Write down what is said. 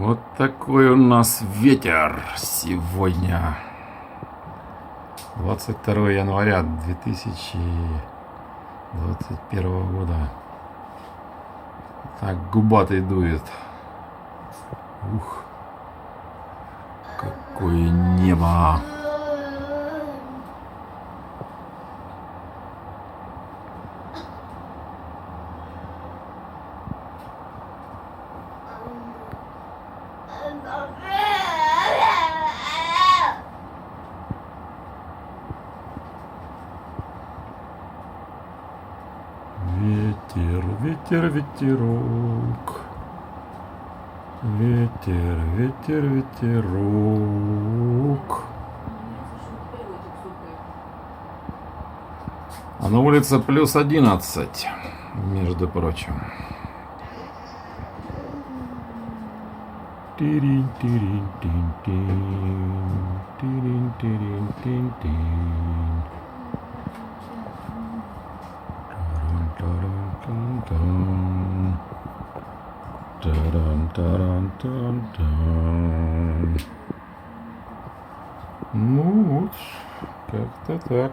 Вот такой у нас ветер сегодня. 22 января 2021 года. Так губатый дует. Ух, какое небо. Ветер, ветер, ветерок. Ветер, ветер, ветерок. А на улице плюс 11, между прочим. Тирин, тирин, тин, тин. Тирин, тирин, тин, тин. Ну вот, как-то так.